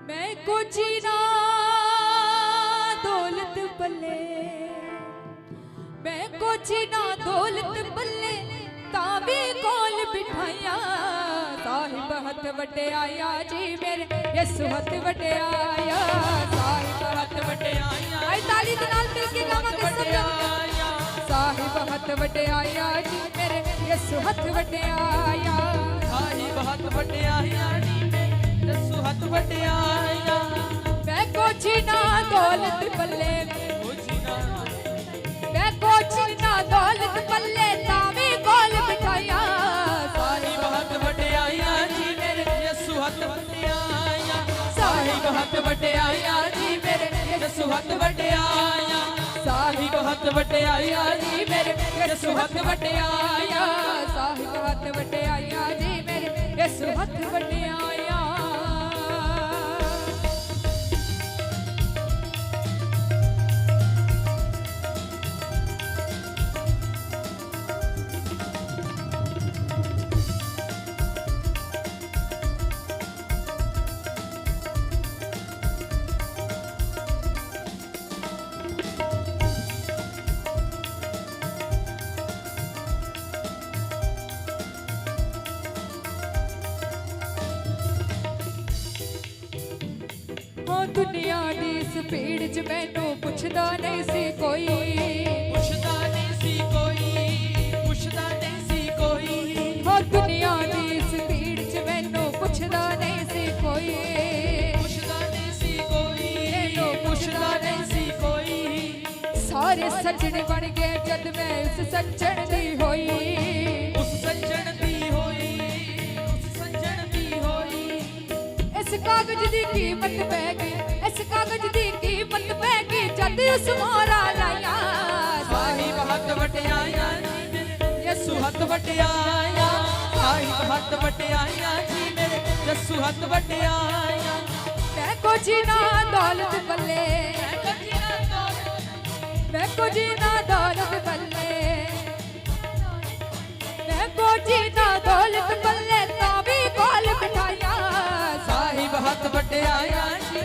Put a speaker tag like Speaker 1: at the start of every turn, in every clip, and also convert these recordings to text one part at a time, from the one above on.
Speaker 1: मैं कुछ ना दौलत पल्ले, मैं कुछ ना दौलत पल्ले तावी कोल बिठाया। साहिब हथ वटे आया जी मेरे यसु हथ वटे आया। साहिब हथ वटे आया, आई ताली दे नाल मिल के गावांगे सब। साहिब हथ वटे आया जी मेरे यसु हथ वटे आया।
Speaker 2: साहिब हथ वटे आया जी यसु हथ वटे आया।
Speaker 1: मैं कुछ ना दौलत पल्ले, मैं कुछ ना दौलत पल्ले तावी कोल बिठाया।
Speaker 2: साहिब हथ वटे आया जी मेरे यसु हथ वटे आया। साहिब हथ वटे आया जी मेरे यसु हथ वटे आया। साहिब हथ वटे आया जी मेरे यसु हथ वटे आया।
Speaker 1: साहिब हथ वटे आया जी मेरे यसु हथ वटे आया। दुनिया दी स्पीड च मैनू पुछदा नहीं सी कोई,
Speaker 2: पुछदा नहीं सी कोई, पुछदा नहीं सी कोई।
Speaker 1: हो दुनिया दी स्पीड च मैनू पुछदा नहीं सी कोई,
Speaker 2: पुछदा नहीं सी कोई, पुछदा नहीं सी कोई।
Speaker 1: सारे सज्जन बन गए जद मैं उस सज्जन दी होई,
Speaker 2: उस सज्जन दी होई, उस सज्जन दी होई।
Speaker 1: इस कागज दी कीमत पै गई, इस कागज दी कीमत पै गई जद उस मोहरा लाया।
Speaker 2: साहिब हथ वटे आया यसु हथ वटे आया। साहिब हथ वटे आया जी मेरे यसु हथ वटे आया।
Speaker 1: मैं कुछ ना दौलत पल्ले, मैं कुछ ना दौलत पल्ले, मैं कुछ ना दौलत पल्ले तावी कोल बिठाया।
Speaker 2: साहिब हथ वटे आया जी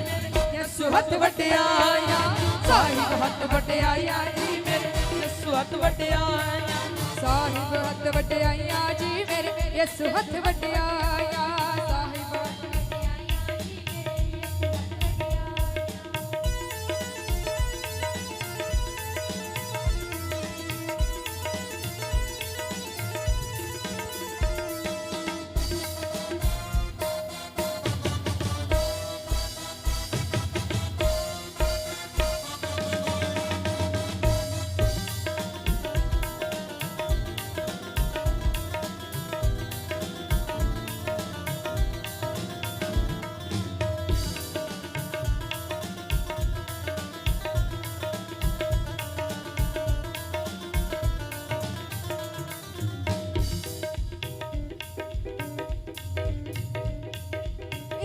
Speaker 2: यसु हथ वटे आया। साहिब हथ वटे आया जी मेरे यसु हथ वटे आया।
Speaker 1: साहिब हथ वटे आया जी मेरे यसु हथ वटे आया। साहिब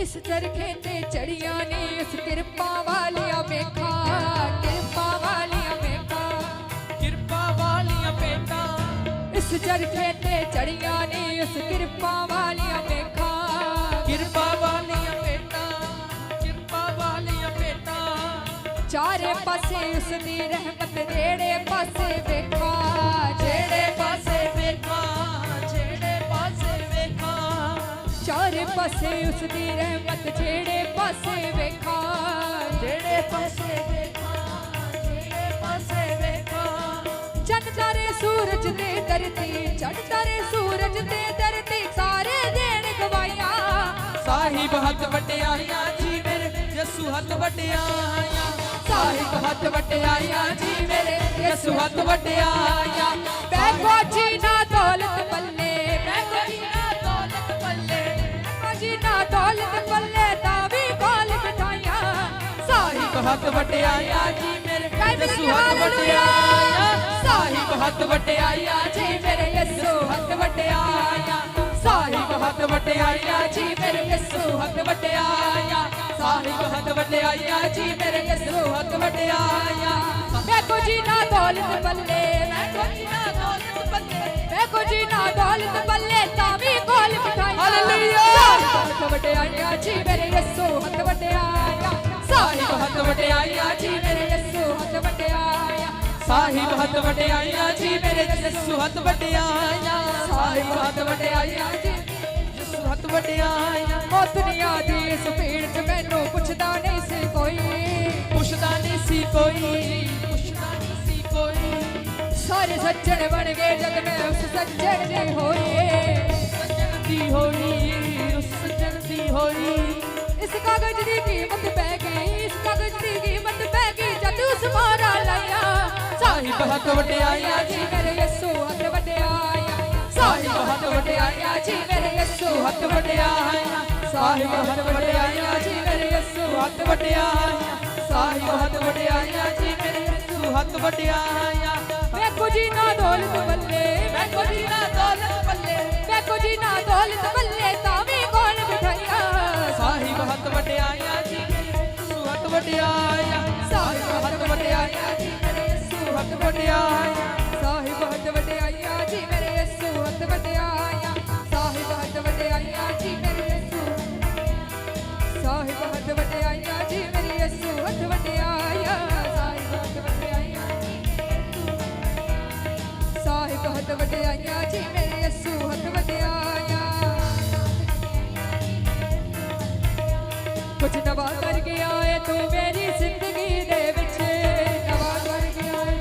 Speaker 1: इस चरखे ते चढ़िया ने उस कृपा वालिया बेखा, कृपा वालिया बेखा,
Speaker 2: कृपा वालिया बेटा।
Speaker 1: इस चरखे ते चढ़िया ने उस कृपा वालिया बेखा,
Speaker 2: कृपा वालिया बेटा, कृपा वालिया बेटा।
Speaker 1: चारे पासे उसदी रहमत जेड़े पासे वेखा, जेड़े पासे वेखा,
Speaker 2: जेड़े पासे वेखा।
Speaker 1: चारे पासे उसदी रहमत जेड़े पासे वेखा,
Speaker 2: जेड़े पासे वेखा, जेड़े पासे वेखा।
Speaker 1: चंद तारे सूरज ते धरती, चंद तारे सूरज ते धरती सारे देन गवाया।
Speaker 2: साहिब हथ वटे आया जी मेरे यसु हथ वटे आया। साहिब हथ वटे आया जी मेरे यसु हथ वटे आया।
Speaker 1: मैं कुछ ना दौलत पल्ले, मैं कुछ
Speaker 2: ना दौलत पल्ले,
Speaker 1: कुछ ना दौलत पल्ले तावी कोल बिठाया।
Speaker 2: साहिब हथ वटे आया जी मेरे यसु हथ वटे आया। साहिब हथ वटे आया जी मेरे यसु हथ वटे आया। साहिब हथ वटे आया जी मेरे यसु हथ वटे आया। साहिब हथ वटे आया जी मेरे यसु हथ वटे आया।
Speaker 1: मैं कुछ ना दौलत पल्ले, मैं
Speaker 2: कुछ ना दौलत पल्ले,
Speaker 1: मैं कुछ ना दौलत पल्ले तावी कोल बिठाया।
Speaker 2: हालेलुया।
Speaker 1: हथ वटे आया जी मेरे यसु हथ वटे आया।
Speaker 2: ਸਾਹਿਬ ਹੱਥ ਵਡਿਆਈਆਂ ਜੀ ਮੇਰੇ ਜੱਸੂ ਹੱਥ ਵਡਿਆਈਆਂ ਸਾਹਿਬ ਹੱਥ ਵਡਿਆਈਆਂ ਜੀ ਜੱਸੂ ਹੱਥ ਵਡਿਆਈਆਂ
Speaker 1: ਉਹ ਦੁਨੀਆ ਦੀ ਇਸ ਭੀੜ ਚ ਮੈਨੂੰ ਪੁੱਛਦਾ ਨਹੀਂ ਸੀ ਕੋਈ
Speaker 2: ਪੁੱਛਦਾ ਨਹੀਂ ਸੀ ਕੋਈ ਪੁੱਛਦਾ ਨਹੀਂ ਸੀ ਕੋਈ
Speaker 1: ਸਾਰੇ ਸੱਜਣ ਬਣ ਗਏ ਜਦ ਮੈਂ ਉਸ ਸੱਜਣ ਦੀ ਹੋਈ
Speaker 2: ਸੱਜਣ ਦੀ ਹੋਈ ਉਸ ਸੱਜਣ ਦੀ ਹੋਈ
Speaker 1: ਇਸ ਕਾਗਜ਼ ਦੀ ਕੀਮਤ ਪੈ ਗਈ ਇਸ ਕਾਗਜ਼ ਦੀ ਕੀਮਤ ਪੈ ਗਈ ਜਦ ਉਸ ਮਾਰਾ ਲਿਆ
Speaker 2: ਸਾਹਿਬ ਹੱਥ ਵਡਿਆਈਆਂ ਜੀ
Speaker 1: ਮੇਰੇ ਯਿਸੂ ਹੱਥ ਵਡਿਆਇਆ
Speaker 2: ਸਾਹਿਬ ਹੱਥ ਵਡਿਆਈਆਂ ਜੀ
Speaker 1: ਮੇਰੇ ਯਿਸੂ
Speaker 2: ਹੱਥ ਵਡਿਆਈਆਂ ਸਾਹਿਬ ਹੱਥ ਵਡਿਆਈਆਂ ਜੀ ਮੇਰੇ ਯਿਸੂ ਹੱਥ ਵਡਿਆਈਆਂ ਸਾਹਿਬ ਹੱਥ ਵਡਿਆਈਆਂ ਜੀ ਮੇਰੇ ਯਿਸੂ ਹੱਥ ਵਡਿਆਈਆਂ
Speaker 1: ਮੈਂ ਕੁਝ ਨਾ ਦੌਲਤ ਬੱਲੇ
Speaker 2: ਮੈਂ ਕੁਝ ਨਾ ਦੌਲਤ ਬੱਲੇ
Speaker 1: ਮੈਂ ਕੁਝ ਨਾ ਦੌਲਤ ਬੱਲੇ ਤਾਂ ਵੀ ਕੋਲ ਬਿਠਾਇਆ
Speaker 2: ਸਾਹਿਬ ਹੱਥ ਵਡਿਆਈਆਂ ਜੀ ਯਿਸੂ ਹੱਥ ਵਡਿਆਈਆਂ ਸਾਹਿਬ ਹੱਥ ਵਡਿਆਈਆਂ ਜੀ ਮੇਰੇ ਯਿਸੂ ਹੱਥ ਵਡਿਆਈਆਂ
Speaker 1: ਸਾਹਿਬ ਹੱਥ ਵਡਿਆਈਆਂ ਜੀ ਮੇਰੇ ਯਿਸੂ ਹੱਥ ਵਡਿਆਈਆਂ ਸਾਹਿਬ ਹੱਥ ਵਡਿਆਈਆਂ ਜੀ ਮੇਰੇ ਯਿਸੂ ਸਾਹਿਬ ਹੱਥ ਵਡਿਆਈਆਂ ਜੀ ਮੇਰੇ ਯਿਸੂ ਹੱਥ ਵਡਿਆਈਆਂ ਸਾਹਿਬ ਹੱਥ ਵਡਿਆਈਆਂ ਸਾਹਿਬ ਹੱਥ ਵਡਿਆਈਆਂ ਜੀ ਮੇਰੇ ਯਿਸੂ ਹੱਥ ਵਡਿਆਈਆਂ ਕੁਝ ਨਵਾਂ ਕਰ ਗਿਆ ਏ ਤੂੰ ਮੇਰੀ ਜ਼ਿੰਦਗੀ ਦੇ ਵਿੱਚ ਨਵਾਂ ਕਰ ਗਿਆ ਏ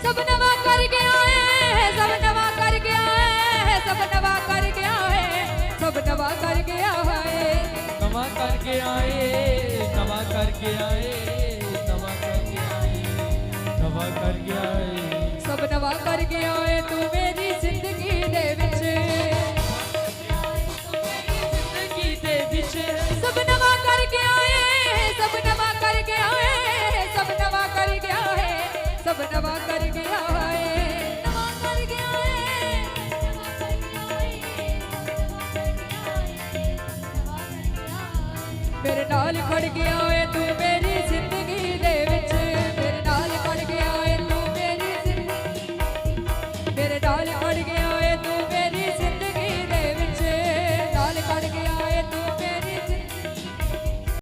Speaker 1: ਸਭ ਨਵਾਂ ਕਰ ਗਿਆ ਏ ਸਭ ਨਵਾਂ ਕਰ ਗਿਆ ਏ ਸਭ ਨਵਾਂ ਕਰ ਗਿਆ ਏ ਸਭ ਨਵਾਂ ਕਰ ਗਿਆ ਏ
Speaker 2: ਨਵਾਂ ਕਰਕੇ ਆਏ ਨਵਾਂ ਕਰਕੇ ਆਏ ਨਵਾਂ ਕਰਕੇ ਆਏ ਨਵਾਂ ਕਰਕੇ ਆਏ
Speaker 1: ਸਭ ਨਵਾਂ ਕਰ ਗਿਆ ਏ ਤੂੰ ਮੇਰੀ ਜ਼ਿੰਦਗੀ ਦੇ ਵਿੱਚ
Speaker 2: ਜ਼ਿੰਦਗੀ ਦੇ ਵਿੱਚ
Speaker 1: ਸਭ ਨਵਾਂ ਕਰ ਗਿਆ ਏ ਸਭ ਨਵਾਂ ਕਰ ਗਿਆ ਏ ਸਭ ਨਵਾਂ ਕਰ ਗਿਆ ਏ ਸਭ ਨਵਾਂ ਕਰ ਗਿਆ ਏ ਨਵਾਂ ਕਰ ਗਿਆ ਏ ਮੇਰੇ ਨਾਲ ਖੜ ਗਿਆ ਏ ਤੂੰ